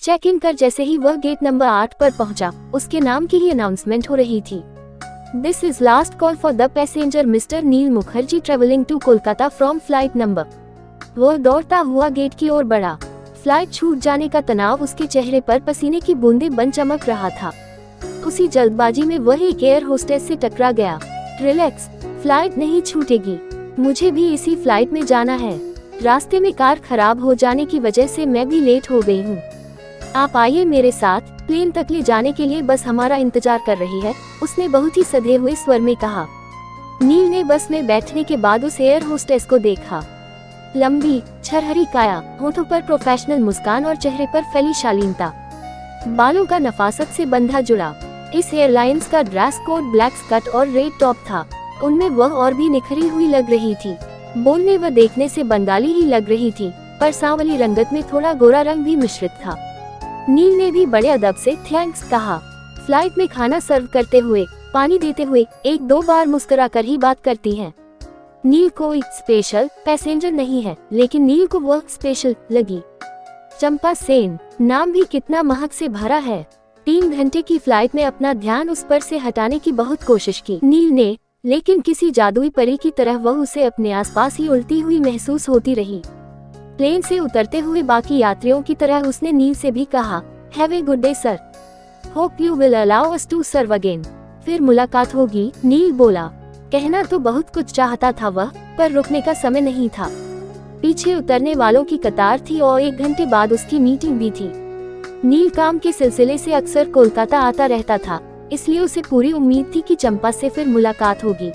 Check in कर जैसे ही वह गेट नंबर 8 पर पहुंचा, उसके नाम की ही अनाउंसमेंट हो रही थी। This is last call for the passenger mister Neel Mukherjee travelling to Kolkata from flight number. वह दौड़ता हुआ गेट की ओर बढ़ा। फ्लाइट छूट जाने का तनाव उसके चेहरे पर पसीने की बूंदें बन चमक रहा था। उसी जल्दबाजी में वह एक एयर होस्टेस से टकरा गया। रिलैक्स, फ्लाइट नहीं छूटेगी, मुझे भी इसी फ्लाइट में जाना है। रास्ते में कार खराब हो जाने की वजह से मैं भी लेट हो गई हूँ। आप आइए मेरे साथ, प्लेन तक ले जाने के लिए बस हमारा इंतजार कर रही है, उसने बहुत ही सधे हुए स्वर में कहा। नील ने बस में बैठने के बाद उस एयर होस्टेस को देखा। लंबी छरहरी काया, होठों पर प्रोफेशनल मुस्कान और चेहरे पर फैली शालीनता। बालों का नफासत से बंधा जुड़ा। इस एयरलाइंस का ड्रेस कोड ब्लैक स्कर्ट और रेड टॉप था। उनमें वह और भी निखरी हुई लग रही थी। बोलने व देखने से बंगाली ही लग रही थी, पर सांवली रंगत में थोड़ा गोरा रंग भी मिश्रित था। नील ने भी बड़े अदब से थैंक्स कहा। फ्लाइट में खाना सर्व करते हुए, पानी देते हुए एक दो बार मुस्कुरा कर ही बात करती हैं। नील कोई स्पेशल पैसेंजर नहीं है, लेकिन नील को वह स्पेशल लगी। चंपा सेन, नाम भी कितना महक से भरा है। 3 घंटे की फ्लाइट में अपना ध्यान उस पर से हटाने की बहुत कोशिश की नील ने, लेकिन किसी जादुई परी की तरह वह उसे अपने आसपास ही उड़ती हुई महसूस होती रही। प्लेन से उतरते हुए बाकी यात्रियों की तरह उसने नील से भी कहा, have a good day sir, hope you will allow us to serve again. फिर मुलाकात होगी, नील बोला। कहना तो बहुत कुछ चाहता था वह, पर रुकने का समय नहीं था। पीछे उतरने वालों की कतार थी और 1 घंटे बाद उसकी मीटिंग भी थी। नील काम के सिलसिले से अक्सर कोलकाता आता रहता था, इसलिए उसे पूरी उम्मीद थी कि चंपा से फिर मुलाकात होगी।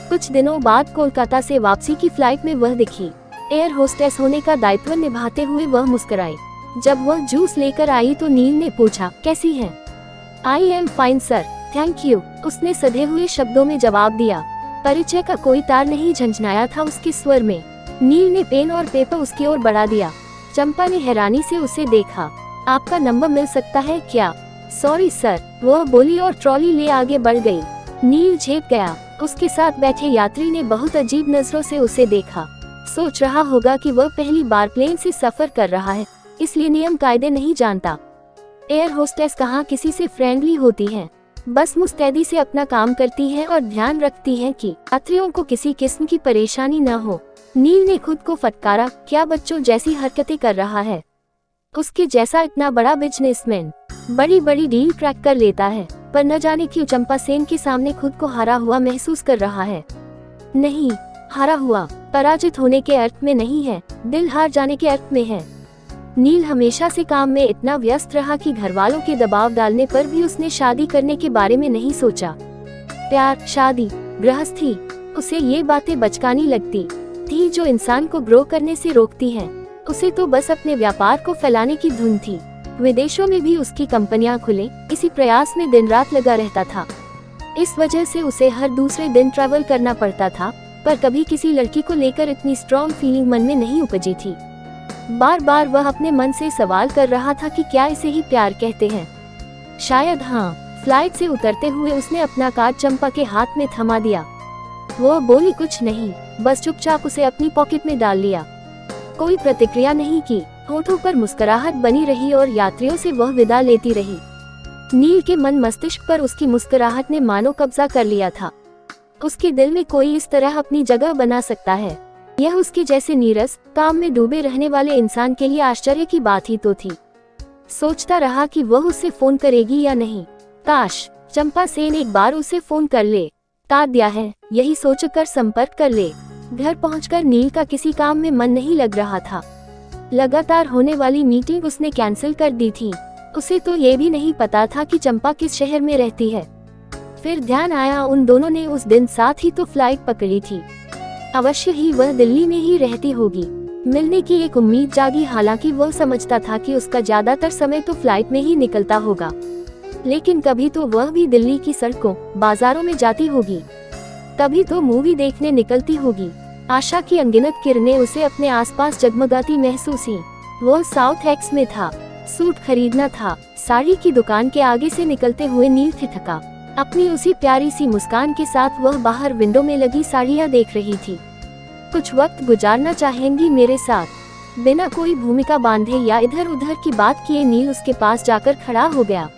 कुछ दिनों बाद कोलकाता से वापसी की फ्लाइट में वह दिखी। एयर होस्टेस होने का दायित्व निभाते हुए वह मुस्कुराई। जब वह जूस लेकर आई तो नील ने पूछा, कैसी हैं? I am fine sir, thank you, उसने सधे हुए शब्दों में जवाब दिया। परिचय का कोई तार नहीं झंझनाया था उसके स्वर में। नील ने पेन और पेपर उसकी ओर बढ़ा दिया। चंपा ने हैरानी से उसे देखा। आपका नंबर मिल सकता है क्या? सॉरी सर, वह बोली और ट्रॉली ले आगे बढ़ गई। नील झेप गया। उसके साथ बैठे यात्री ने बहुत अजीब नजरों से उसे देखा। सोच रहा होगा कि वह पहली बार प्लेन से सफर कर रहा है, इसलिए नियम कायदे नहीं जानता। एयर होस्टेस कहाँ किसी से फ्रेंडली होती हैं, बस मुस्तैदी से अपना काम करती हैं और ध्यान रखती हैं कि यात्रियों को किसी किस्म की परेशानी न हो। नील ने खुद को फटकारा, क्या बच्चों जैसी हरकतें कर रहा है। उसके जैसा इतना बड़ा बिजनेसमैन बड़ी बड़ी डील क्रैक कर लेता है, पर न जाने क्यों चंपा सेन के सामने खुद को हारा हुआ महसूस कर रहा है। नहीं, हारा हुआ पराजित होने के अर्थ में नहीं है, दिल हार जाने के अर्थ में है। नील हमेशा से काम में इतना व्यस्त रहा कि घरवालों के दबाव डालने पर भी उसने शादी करने के बारे में नहीं सोचा। प्यार, शादी, गृहस्थी, उसे ये बातें बचकानी लगती थी जो इंसान को ग्रो करने से रोकती हैं। उसे तो बस अपने व्यापार को फैलाने की धुन थी। विदेशों में भी उसकी कंपनियां खुले, इसी प्रयास में दिन रात लगा रहता था। इस वजह से उसे हर दूसरे दिन ट्रैवल करना पड़ता था, पर कभी किसी लड़की को लेकर इतनी स्ट्रॉन्ग फीलिंग मन में नहीं उपजी थी। बार बार वह अपने मन से सवाल कर रहा था कि क्या इसे ही प्यार कहते हैं। शायद हाँ। फ्लाइट से उतरते हुए उसने अपना कार्ड चंपा के हाथ में थमा दिया। वह बोली कुछ नहीं, बस चुपचाप उसे अपनी पॉकेट में डाल लिया। कोई प्रतिक्रिया नहीं की, होठों पर मुस्कुराहट बनी रही और यात्रियों से वह विदा लेती रही। नील के मन मस्तिष्क पर उसकी मुस्कुराहट ने मानो कब्जा कर लिया था। उसके दिल में कोई इस तरह अपनी जगह बना सकता है, यह उसके जैसे नीरस, काम में डूबे रहने वाले इंसान के लिए आश्चर्य की बात ही तो थी। सोचता रहा कि वह उसे फोन करेगी या नहीं। काश चंपा सेन एक बार उसे फोन कर ले। तार दिया है, यही सोचकर संपर्क कर ले। घर पहुंचकर नील का किसी काम में मन नहीं लग रहा था। लगातार होने वाली मीटिंग उसने कैंसिल कर दी थी। उसे तो ये भी नहीं पता था कि चंपा किस शहर में रहती है। फिर ध्यान आया उन दोनों ने उस दिन साथ ही तो फ्लाइट पकड़ी थी। अवश्य ही वह दिल्ली में ही रहती होगी। मिलने की एक उम्मीद जागी, हालांकि वह समझता था कि उसका ज्यादातर समय तो फ्लाइट में ही निकलता होगा, लेकिन कभी तो वह भी दिल्ली की सड़कों, बाजारों में जाती होगी, कभी तो मूवी देखने निकलती होगी। आशा की अनगिनत किरणें उसे अपने आसपास जगमगाती महसूस हुई। वह साउथ एक्स में था, सूट खरीदना था। साड़ी की दुकान के आगे से निकलते हुए नील ठिठका। अपनी उसी प्यारी सी मुस्कान के साथ वह बाहर विंडो में लगी साड़ियाँ देख रही थी। कुछ वक्त गुजारना चाहेंगी मेरे साथ? बिना कोई भूमिका बांधे या इधर उधर की बात किए नील उसके पास जाकर खड़ा हो गया।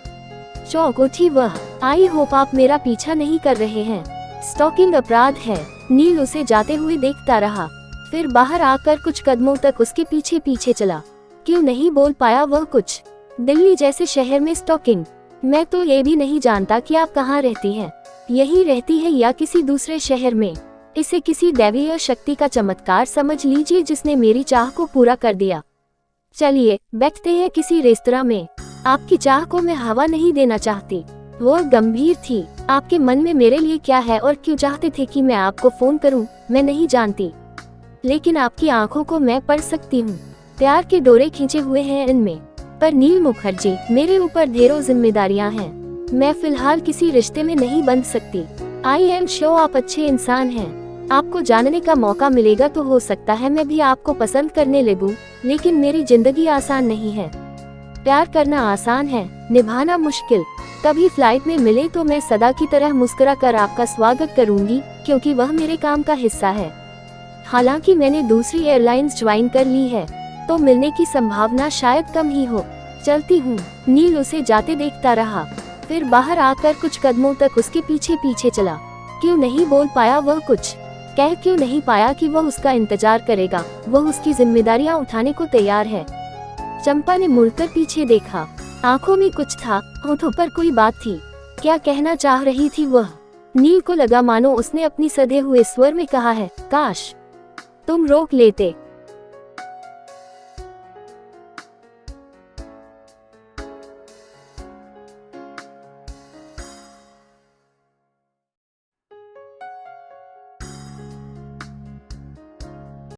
चौंक उठी वह। आई होप आप मेरा पीछा नहीं कर रहे हैं, स्टॉकिंग अपराध है। नील उसे जाते हुए देखता रहा, फिर बाहर आकर कुछ कदमों तक उसके पीछे पीछे चला। क्यों नहीं बोल पाया वह कुछ। दिल्ली जैसे शहर में स्टॉकिंग? मैं तो ये भी नहीं जानता कि आप कहाँ रहती हैं। यही रहती है या किसी दूसरे शहर में? इसे किसी दैवीय शक्ति का चमत्कार समझ लीजिए जिसने मेरी चाह को पूरा कर दिया। चलिए बैठते हैं किसी रेस्तरां में। आपकी चाह को मैं हवा नहीं देना चाहती। वो गंभीर थी। आपके मन में मेरे लिए क्या है और क्यों चाहते थे कि मैं आपको फोन करूं, मैं नहीं जानती, लेकिन आपकी आंखों को मैं पढ़ सकती हूँ। प्यार के डोरे खींचे हुए हैं इनमें। पर नील मुखर्जी, मेरे ऊपर ढेरों जिम्मेदारियां हैं। मैं फिलहाल किसी रिश्ते में नहीं बंध सकती। आई एम श्योर आप अच्छे इंसान हैं। आपको जानने का मौका मिलेगा तो हो सकता है मैं भी आपको पसंद करने लगूं, लेकिन मेरी जिंदगी आसान नहीं है। प्यार करना आसान है, निभाना मुश्किल। कभी फ्लाइट में मिले तो मैं सदा की तरह मुस्कुरा कर आपका स्वागत करूंगी, क्योंकि वह मेरे काम का हिस्सा है। हालांकि मैंने दूसरी एयरलाइंस ज्वाइन कर ली है, तो मिलने की संभावना शायद कम ही हो। चलती हूँ। नील उसे जाते देखता रहा, फिर बाहर आकर कुछ कदमों तक उसके पीछे पीछे चला। क्यों नहीं बोल पाया वह कुछ। कह क्यों नहीं पाया कि वह उसका इंतजार करेगा, वह उसकी जिम्मेदारियां उठाने को तैयार है। चंपा ने मुड़कर पीछे देखा। आंखों में कुछ था, होठों पर कोई बात थी। क्या कहना चाह रही थी वह? नील को लगा मानो उसने अपनी सधे हुए स्वर में कहा है, काश तुम रोक लेते।